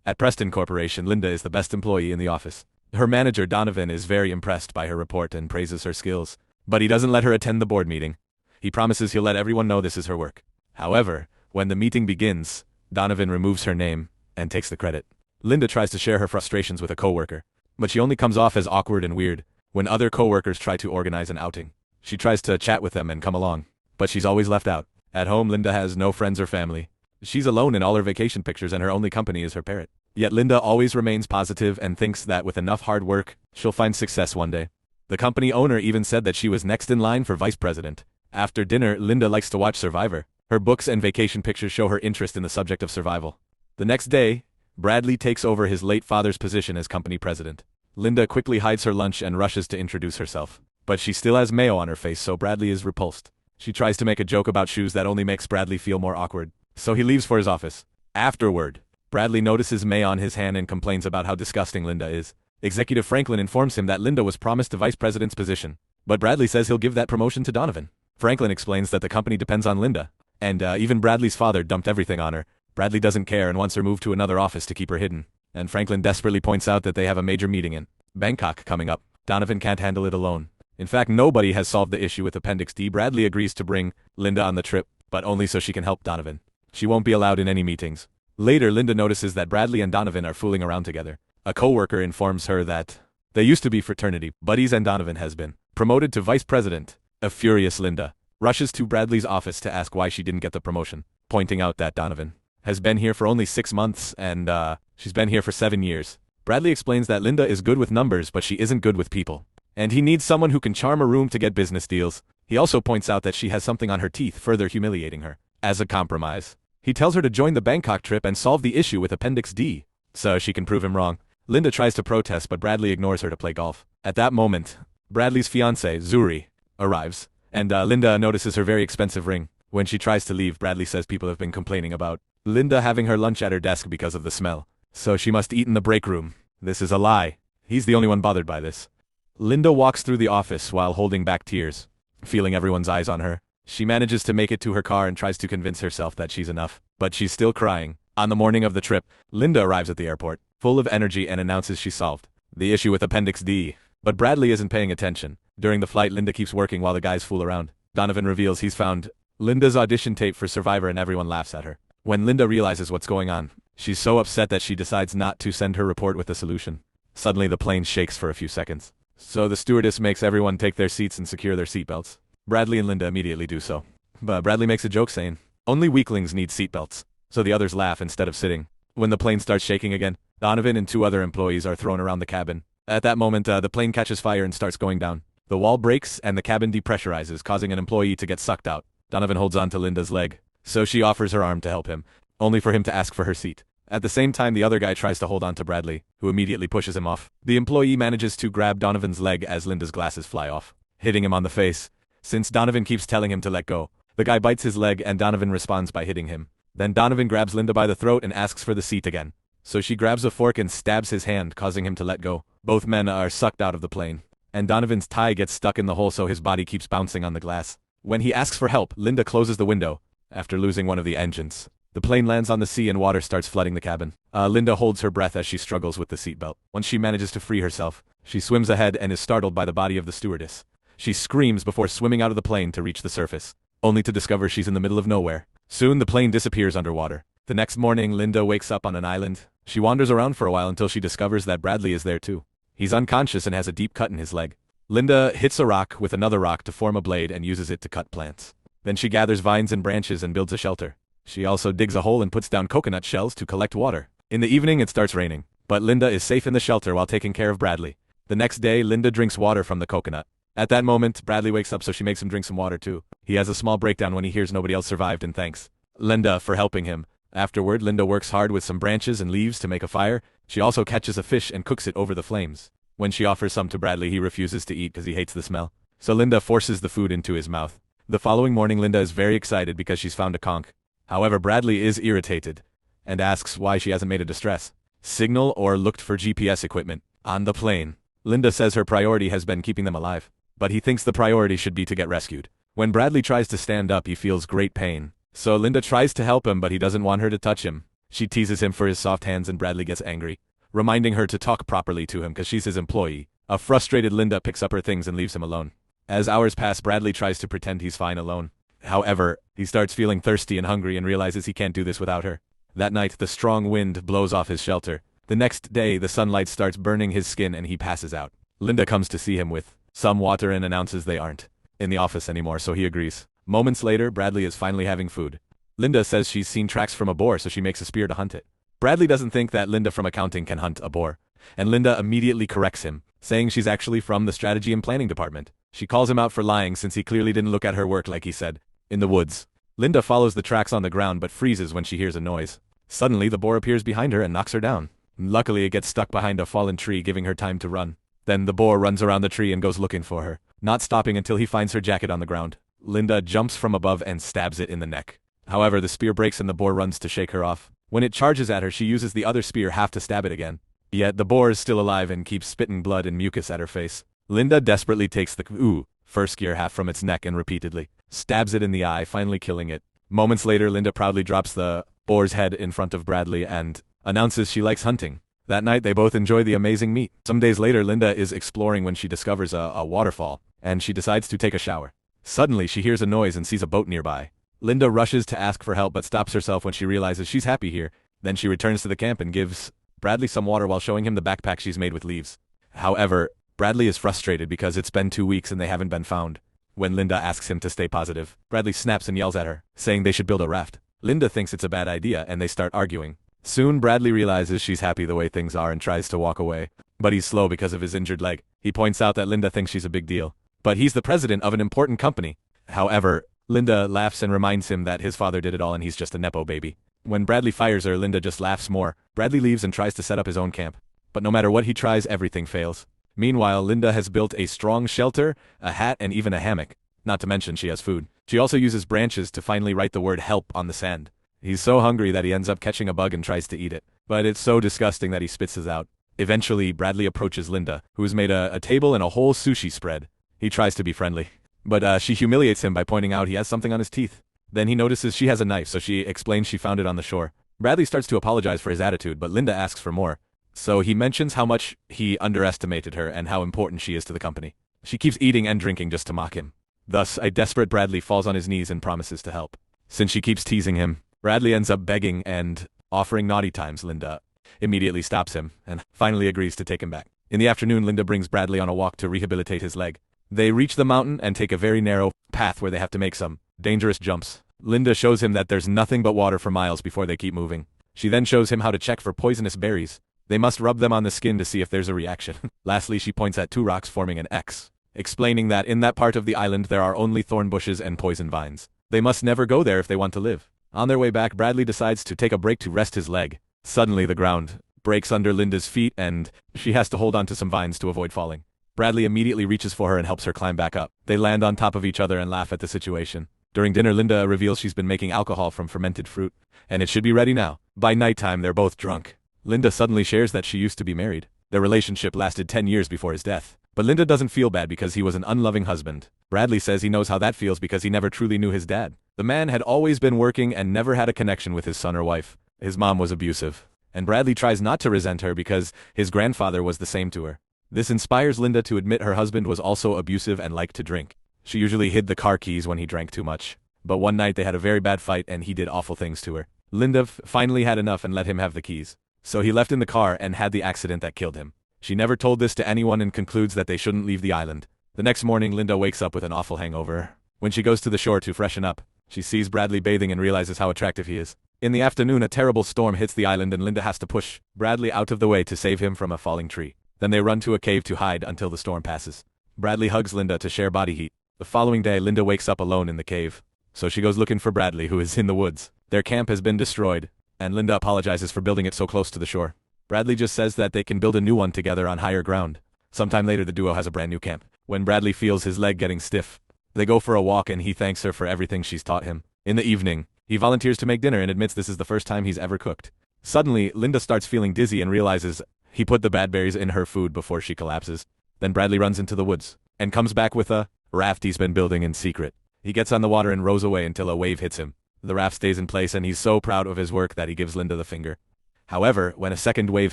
At Preston Corporation, Linda is the best employee in the office. Her manager, Donovan, is very impressed by her report and praises her skills. But he doesn't let her attend the board meeting. He promises he'll let everyone know this is her work. However, when the meeting begins, Donovan removes her name and takes the credit. Linda tries to share her frustrations with a coworker, but she only comes off as awkward and weird when other coworkers try to organize an outing. She tries to chat with them and come along, but she's always left out. At home, Linda has no friends or family. She's alone in all her vacation pictures and her only company is her parrot. Yet Linda always remains positive and thinks that with enough hard work, she'll find success one day. The company owner even said that she was next in line for vice president. After dinner, Linda likes to watch Survivor. Her books and vacation pictures show her interest in the subject of survival. The next day, Bradley takes over his late father's position as company president. Linda quickly hides her lunch and rushes to introduce herself. But she still has mayo on her face, so Bradley is repulsed. She tries to make a joke about shoes that only makes Bradley feel more awkward, so he leaves for his office. Afterward, Bradley notices mayo on his hand and complains about how disgusting Linda is. Executive Franklin informs him that Linda was promised the vice president's position, but Bradley says he'll give that promotion to Donovan. Franklin explains that the company depends on Linda, and even Bradley's father dumped everything on her. Bradley doesn't care and wants her moved to another office to keep her hidden, and Franklin desperately points out that they have a major meeting in Bangkok coming up. Donovan can't handle it alone. In fact, nobody has solved the issue with Appendix D. Bradley agrees to bring Linda on the trip, but only so she can help Donovan. She won't be allowed in any meetings. Later, Linda notices that Bradley and Donovan are fooling around together. A coworker informs her that they used to be fraternity buddies and Donovan has been promoted to vice president. A furious Linda rushes to Bradley's office to ask why she didn't get the promotion, pointing out that Donovan has been here for only 6 months and she's been here for 7 years. Bradley explains that Linda is good with numbers but she isn't good with people, and he needs someone who can charm a room to get business deals. He also points out that she has something on her teeth, further humiliating her. As a compromise, he tells her to join the Bangkok trip and solve the issue with Appendix D, so she can prove him wrong. Linda tries to protest but Bradley ignores her to play golf. At that moment, Bradley's fiancée, Zuri, arrives, and Linda notices her very expensive ring. When she tries to leave, Bradley says people have been complaining about Linda having her lunch at her desk because of the smell, so she must eat in the break room. This is a lie. He's the only one bothered by this. Linda walks through the office while holding back tears, feeling everyone's eyes on her. She manages to make it to her car and tries to convince herself that she's enough, but she's still crying. On the morning of the trip, Linda arrives at the airport, full of energy, and announces she solved the issue with Appendix D. But Bradley isn't paying attention. During the flight, Linda keeps working while the guys fool around. Donovan reveals he's found Linda's audition tape for Survivor and everyone laughs at her. When Linda realizes what's going on, she's so upset that she decides not to send her report with a solution. Suddenly the plane shakes for a few seconds, so the stewardess makes everyone take their seats and secure their seatbelts. Bradley and Linda immediately do so. But Bradley makes a joke saying, "Only weaklings need seatbelts," so the others laugh instead of sitting. When the plane starts shaking again, Donovan and 2 other employees are thrown around the cabin. At that moment, the plane catches fire and starts going down. The wall breaks and the cabin depressurizes, causing an employee to get sucked out. Donovan holds on to Linda's leg, so she offers her arm to help him, only for him to ask for her seat. At the same time, the other guy tries to hold on to Bradley, who immediately pushes him off. The employee manages to grab Donovan's leg as Linda's glasses fly off, hitting him on the face. Since Donovan keeps telling him to let go, the guy bites his leg and Donovan responds by hitting him. Then Donovan grabs Linda by the throat and asks for the seat again. So she grabs a fork and stabs his hand, causing him to let go. Both men are sucked out of the plane, and Donovan's tie gets stuck in the hole so his body keeps bouncing on the glass. When he asks for help, Linda closes the window, after losing one of the engines. The plane lands on the sea and water starts flooding the cabin. Linda holds her breath as she struggles with the seatbelt. Once she manages to free herself, she swims ahead and is startled by the body of the stewardess. She screams before swimming out of the plane to reach the surface, only to discover she's in the middle of nowhere. Soon the plane disappears underwater. The next morning, Linda wakes up on an island. She wanders around for a while until she discovers that Bradley is there too. He's unconscious and has a deep cut in his leg. Linda hits a rock with another rock to form a blade and uses it to cut plants. Then she gathers vines and branches and builds a shelter. She also digs a hole and puts down coconut shells to collect water. In the evening, it starts raining, but Linda is safe in the shelter while taking care of Bradley. The next day, Linda drinks water from the coconut. At that moment, Bradley wakes up, so she makes him drink some water too. He has a small breakdown when he hears nobody else survived and thanks Linda for helping him. Afterward, Linda works hard with some branches and leaves to make a fire. She also catches a fish and cooks it over the flames. When she offers some to Bradley, he refuses to eat because he hates the smell. So Linda forces the food into his mouth. The following morning, Linda is very excited because she's found a conch. However, Bradley is irritated and asks why she hasn't made a distress signal or looked for GPS equipment on the plane. Linda says her priority has been keeping them alive, but he thinks the priority should be to get rescued. When Bradley tries to stand up, he feels great pain. So Linda tries to help him, but he doesn't want her to touch him. She teases him for his soft hands and Bradley gets angry, reminding her to talk properly to him because she's his employee. A frustrated Linda picks up her things and leaves him alone. As hours pass, Bradley tries to pretend he's fine alone. However, he starts feeling thirsty and hungry and realizes he can't do this without her. That night, the strong wind blows off his shelter. The next day, the sunlight starts burning his skin and he passes out. Linda comes to see him with some water and announces they aren't in the office anymore, so he agrees. Moments later, Bradley is finally having food. Linda says she's seen tracks from a boar, so she makes a spear to hunt it. Bradley doesn't think that Linda from accounting can hunt a boar, and Linda immediately corrects him, saying she's actually from the strategy and planning department. She calls him out for lying since he clearly didn't look at her work like he said. In the woods, Linda follows the tracks on the ground but freezes when she hears a noise. Suddenly, the boar appears behind her and knocks her down. Luckily, it gets stuck behind a fallen tree, giving her time to run. Then the boar runs around the tree and goes looking for her, not stopping until he finds her jacket on the ground. Linda jumps from above and stabs it in the neck. However, the spear breaks and the boar runs to shake her off. When it charges at her, she uses the other spear half to stab it again. Yet the boar is still alive and keeps spitting blood and mucus at her face. Linda desperately takes the first spear half from its neck and repeatedly stabs it in the eye, finally killing it. Moments later, Linda proudly drops the boar's head in front of Bradley and announces she likes hunting. That night, they both enjoy the amazing meat. Some days later, Linda is exploring when she discovers a waterfall, and she decides to take a shower. Suddenly, she hears a noise and sees a boat nearby. Linda rushes to ask for help but stops herself when she realizes she's happy here. Then she returns to the camp and gives Bradley some water while showing him the backpack she's made with leaves. However, Bradley is frustrated because it's been 2 weeks and they haven't been found. When Linda asks him to stay positive, Bradley snaps and yells at her, saying they should build a raft. Linda thinks it's a bad idea and they start arguing. Soon, Bradley realizes she's happy the way things are and tries to walk away. But he's slow because of his injured leg. He points out that Linda thinks she's a big deal. But he's the president of an important company. However, Linda laughs and reminds him that his father did it all and he's just a nepo baby. When Bradley fires her, Linda just laughs more. Bradley leaves and tries to set up his own camp. But no matter what he tries, everything fails. Meanwhile, Linda has built a strong shelter, a hat, and even a hammock. Not to mention she has food. She also uses branches to finally write the word help on the sand. He's so hungry that he ends up catching a bug and tries to eat it. But it's so disgusting that he spits it out. Eventually, Bradley approaches Linda, who has made a table and a whole sushi spread. He tries to be friendly. But she humiliates him by pointing out he has something on his teeth. Then he notices she has a knife, so she explains she found it on the shore. Bradley starts to apologize for his attitude, but Linda asks for more. So he mentions how much he underestimated her and how important she is to the company. She keeps eating and drinking just to mock him. Thus, a desperate Bradley falls on his knees and promises to help. Since she keeps teasing him, Bradley ends up begging and offering naughty times. Linda immediately stops him and finally agrees to take him back. In the afternoon, Linda brings Bradley on a walk to rehabilitate his leg. They reach the mountain and take a very narrow path where they have to make some dangerous jumps. Linda shows him that there's nothing but water for miles before they keep moving. She then shows him how to check for poisonous berries. They must rub them on the skin to see if there's a reaction. Lastly, she points at 2 rocks forming an X, explaining that in that part of the island there are only thorn bushes and poison vines. They must never go there if they want to live. On their way back, Bradley decides to take a break to rest his leg. Suddenly, the ground breaks under Linda's feet and she has to hold on to some vines to avoid falling. Bradley immediately reaches for her and helps her climb back up. They land on top of each other and laugh at the situation. During dinner, Linda reveals she's been making alcohol from fermented fruit, and it should be ready now. By nighttime, they're both drunk. Linda suddenly shares that she used to be married. Their relationship lasted 10 years before his death. But Linda doesn't feel bad because he was an unloving husband. Bradley says he knows how that feels because he never truly knew his dad. The man had always been working and never had a connection with his son or wife. His mom was abusive. And Bradley tries not to resent her because his grandfather was the same to her. This inspires Linda to admit her husband was also abusive and liked to drink. She usually hid the car keys when he drank too much. But one night they had a very bad fight and he did awful things to her. Linda finally had enough and let him have the keys. So he left in the car and had the accident that killed him. She never told this to anyone and concludes that they shouldn't leave the island. The next morning, Linda wakes up with an awful hangover. When she goes to the shore to freshen up, she sees Bradley bathing and realizes how attractive he is. In the afternoon, a terrible storm hits the island and Linda has to push Bradley out of the way to save him from a falling tree. Then they run to a cave to hide until the storm passes. Bradley hugs Linda to share body heat. The following day, Linda wakes up alone in the cave. So she goes looking for Bradley, who is in the woods. Their camp has been destroyed, and Linda apologizes for building it so close to the shore. Bradley just says that they can build a new one together on higher ground. Sometime later, the duo has a brand new camp. When Bradley feels his leg getting stiff, they go for a walk and he thanks her for everything she's taught him. In the evening, he volunteers to make dinner and admits this is the first time he's ever cooked. Suddenly, Linda starts feeling dizzy and realizes he put the bad berries in her food before she collapses. Then Bradley runs into the woods and comes back with a raft he's been building in secret. He gets on the water and rows away until a wave hits him. The raft stays in place and he's so proud of his work that he gives Linda the finger. However, when a second wave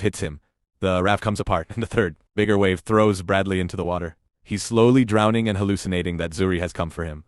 hits him, the raft comes apart and the third, bigger wave throws Bradley into the water. He's slowly drowning and hallucinating that Zuri has come for him.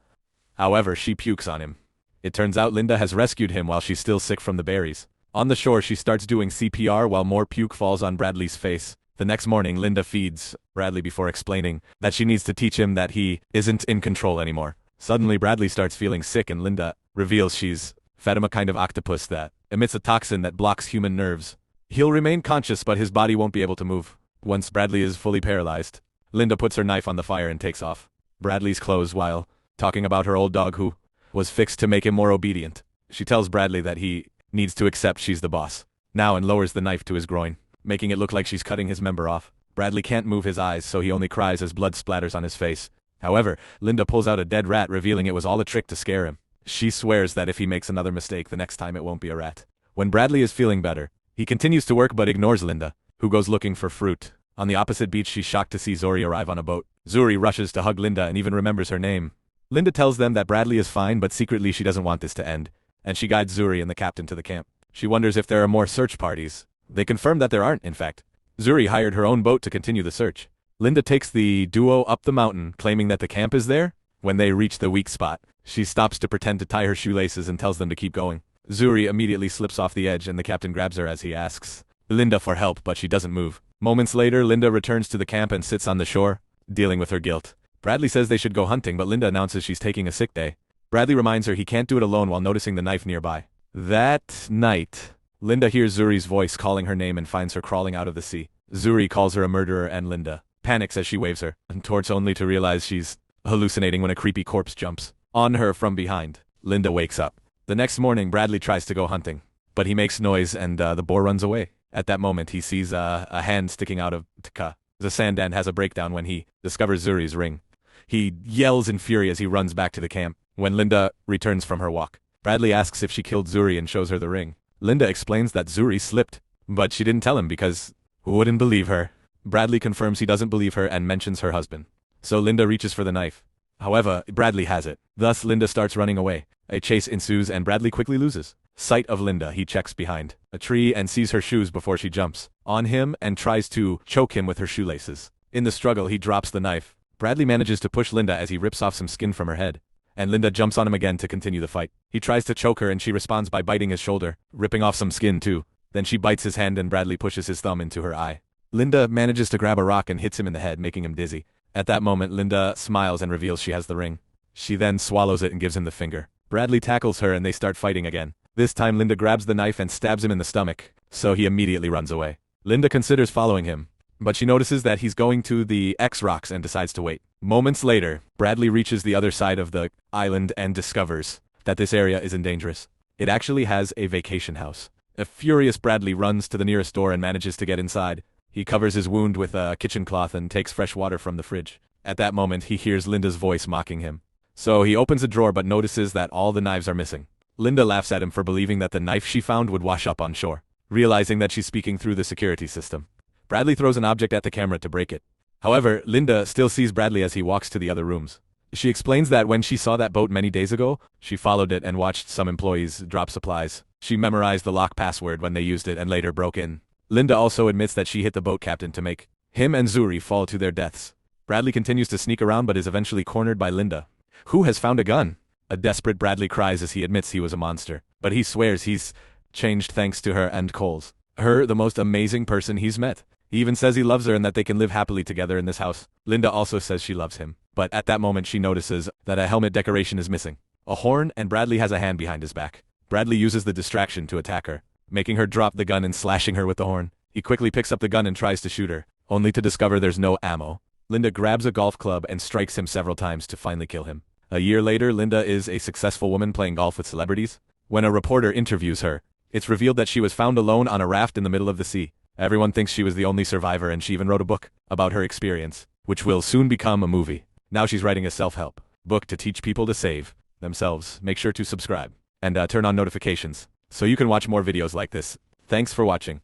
However, she pukes on him. It turns out Linda has rescued him while she's still sick from the berries. On the shore, she starts doing CPR while more puke falls on Bradley's face. The next morning, Linda feeds Bradley before explaining that she needs to teach him that he isn't in control anymore. Suddenly, Bradley starts feeling sick and Linda reveals she's fed him a kind of octopus that emits a toxin that blocks human nerves. He'll remain conscious, but his body won't be able to move. Once Bradley is fully paralyzed, Linda puts her knife on the fire and takes off Bradley's clothes while talking about her old dog who was fixed to make him more obedient. She tells Bradley that he needs to accept she's the boss now and lowers the knife to his groin, making it look like she's cutting his member off. Bradley can't move his eyes, so he only cries as blood splatters on his face. However, Linda pulls out a dead rat, revealing it was all a trick to scare him. She swears that if he makes another mistake the next time it won't be a rat. When Bradley is feeling better, he continues to work but ignores Linda, who goes looking for fruit. On the opposite beach, she's shocked to see Zuri arrive on a boat. Zuri rushes to hug Linda and even remembers her name. Linda tells them that Bradley is fine, but secretly she doesn't want this to end, and she guides Zuri and the captain to the camp. She wonders if there are more search parties. They confirm that there aren't, in fact. Zuri hired her own boat to continue the search. Linda takes the duo up the mountain, claiming that the camp is there. When they reach the weak spot, she stops to pretend to tie her shoelaces and tells them to keep going. Zuri immediately slips off the edge and the captain grabs her as he asks Linda for help, but she doesn't move. Moments later, Linda returns to the camp and sits on the shore, dealing with her guilt. Bradley says they should go hunting, but Linda announces she's taking a sick day. Bradley reminds her he can't do it alone while noticing the knife nearby. That night, Linda hears Zuri's voice calling her name and finds her crawling out of the sea. Zuri calls her a murderer and Linda panics as she waves her towards, only to realize she's hallucinating when a creepy corpse jumps on her from behind. Linda wakes up. The next morning, Bradley tries to go hunting, but he makes noise and the boar runs away. At that moment, he sees a hand sticking out of Tka. The Sandan has a breakdown when he discovers Zuri's ring. He yells in fury as he runs back to the camp. When Linda returns from her walk, Bradley asks if she killed Zuri and shows her the ring. Linda explains that Zuri slipped, but she didn't tell him because who wouldn't believe her? Bradley confirms he doesn't believe her and mentions her husband. So Linda reaches for the knife. However, Bradley has it. Thus, Linda starts running away. A chase ensues and Bradley quickly loses sight of Linda. He checks behind a tree and sees her shoes before she jumps on him and tries to choke him with her shoelaces. In the struggle, he drops the knife. Bradley manages to push Linda as he rips off some skin from her head, and Linda jumps on him again to continue the fight. He tries to choke her and she responds by biting his shoulder, ripping off some skin too. Then she bites his hand and Bradley pushes his thumb into her eye. Linda manages to grab a rock and hits him in the head, making him dizzy. At that moment, Linda smiles and reveals she has the ring. She then swallows it and gives him the finger. Bradley tackles her and they start fighting again. This time Linda grabs the knife and stabs him in the stomach, so he immediately runs away. Linda considers following him, but she notices that he's going to the X rocks and decides to wait. Moments later, Bradley reaches the other side of the island and discovers that this area isn't dangerous. It actually has a vacation house. A furious Bradley runs to the nearest door and manages to get inside. He covers his wound with a kitchen cloth and takes fresh water from the fridge. At that moment, he hears Linda's voice mocking him. So he opens a drawer but notices that all the knives are missing. Linda laughs at him for believing that the knife she found would wash up on shore, realizing that she's speaking through the security system. Bradley throws an object at the camera to break it. However, Linda still sees Bradley as he walks to the other rooms. She explains that when she saw that boat many days ago, she followed it and watched some employees drop supplies. She memorized the lock password when they used it and later broke in. Linda also admits that she hit the boat captain to make him and Zuri fall to their deaths. Bradley continues to sneak around but is eventually cornered by Linda, who has found a gun. A desperate Bradley cries as he admits he was a monster, but he swears he's changed thanks to her and calls her the most amazing person he's met. He even says he loves her and that they can live happily together in this house. Linda also says she loves him, but at that moment she notices that a helmet decoration is missing, a horn, and Bradley has a hand behind his back. Bradley uses the distraction to attack her, making her drop the gun and slashing her with the horn. He quickly picks up the gun and tries to shoot her, only to discover there's no ammo. Linda grabs a golf club and strikes him several times to finally kill him. A year later, Linda is a successful woman playing golf with celebrities. When a reporter interviews her, it's revealed that she was found alone on a raft in the middle of the sea. Everyone thinks she was the only survivor and she even wrote a book about her experience, which will soon become a movie. Now she's writing a self-help book to teach people to save themselves. Make sure to subscribe and turn on notifications so you can watch more videos like this. Thanks for watching.